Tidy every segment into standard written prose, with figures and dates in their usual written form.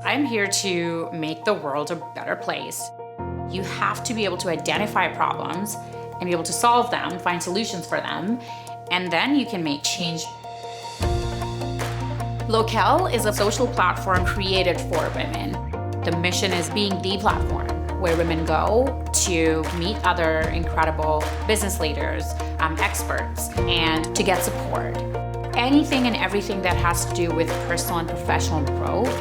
I'm here to make the world a better place. You have to be able to identify problems and be able to solve them, find solutions for them, and then you can make change. Locelle is a social platform created for women. The mission is being the platform where women go to meet other incredible business leaders, experts, and to get support. Anything and everything that has to do with personal and professional growth.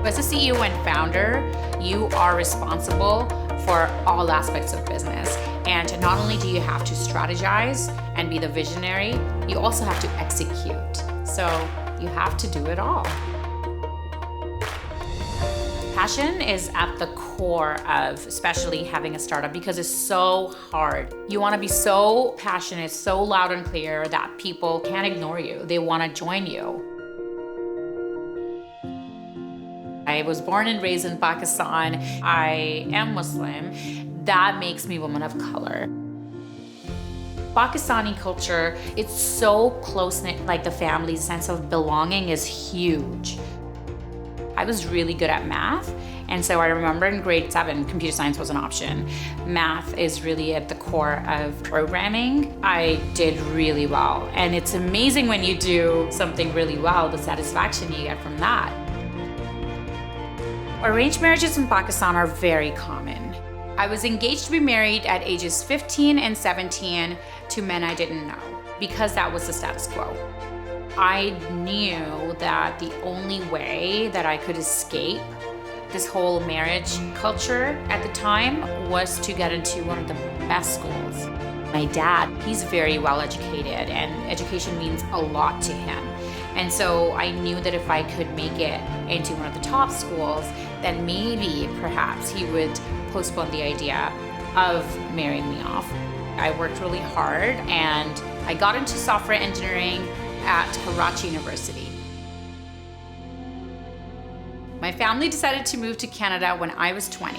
As a CEO and founder, you are responsible for all aspects of business. And not only do you have to strategize and be the visionary, you also have to execute. So you have to do it all. Passion is at the core of especially having a startup because it's so hard. You want to be so passionate, so loud and clear that people can't ignore you. They want to join you. I was born and raised in Pakistan. I am Muslim. That makes me a woman of color. Pakistani culture, it's so close-knit, like the family sense of belonging is huge. I was really good at math, and so I remember in grade 7, computer science was an option. Math is really at the core of programming. I did really well, and it's amazing when you do something really well, the satisfaction you get from that. Arranged marriages in Pakistan are very common. I was engaged to be married at ages 15 and 17 to men I didn't know because that was the status quo. I knew that the only way that I could escape this whole marriage culture at the time was to get into one of the best schools. My dad, he's very well educated and education means a lot to him. And so I knew that if I could make it into one of the top schools, then maybe perhaps he would postpone the idea of marrying me off. I worked really hard and I got into software engineering at Karachi University. My family decided to move to Canada when I was 20.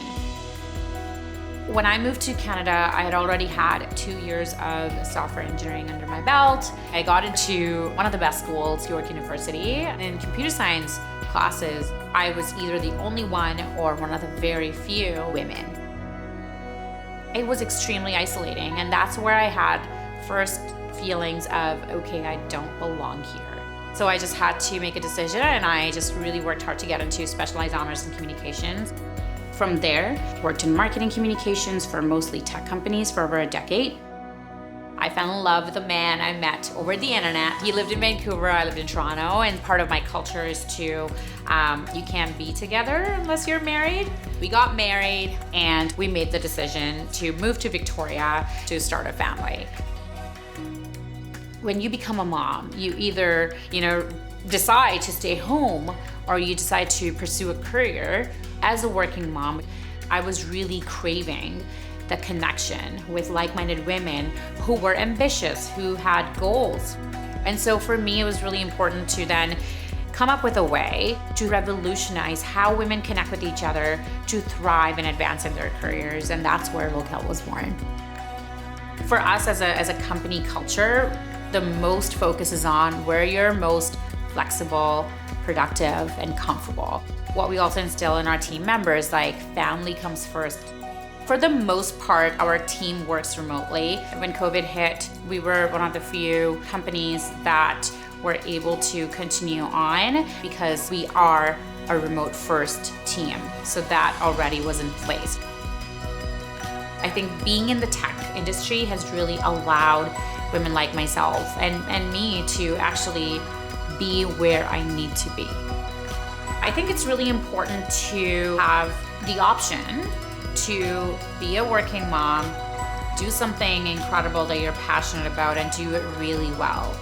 When I moved to Canada, I had already had 2 years of software engineering under my belt. I got into one of the best schools, York University. In computer science classes, I was either the only one or one of the very few women. It was extremely isolating, and that's where I had first feelings of, okay, I don't belong here. So I just had to make a decision, and I just really worked hard to get into specialized honors in communications. From there, worked in marketing communications for mostly tech companies for over a decade. I fell in love with a man I met over the internet. He lived in Vancouver, I lived in Toronto, and part of my culture is to, you can't be together unless you're married. We got married and we made the decision to move to Victoria to start a family. When you become a mom, you either, decide to stay home or you decide to pursue a career. As a working mom, I was really craving the connection with like-minded women who were ambitious, who had goals. And so for me, it was really important to then come up with a way to revolutionize how women connect with each other to thrive and advance in their careers. And that's where Locelle was born. For us as a company culture, the most focus is on where you're most flexible, productive, and comfortable. What we also instill in our team members, like family comes first. For the most part, our team works remotely. When COVID hit, we were one of the few companies that were able to continue on because we are a remote first team. So that already was in place. I think being in the tech industry has really allowed women like myself and me to actually be where I need to be. I think it's really important to have the option to be a working mom, do something incredible that you're passionate about, and do it really well.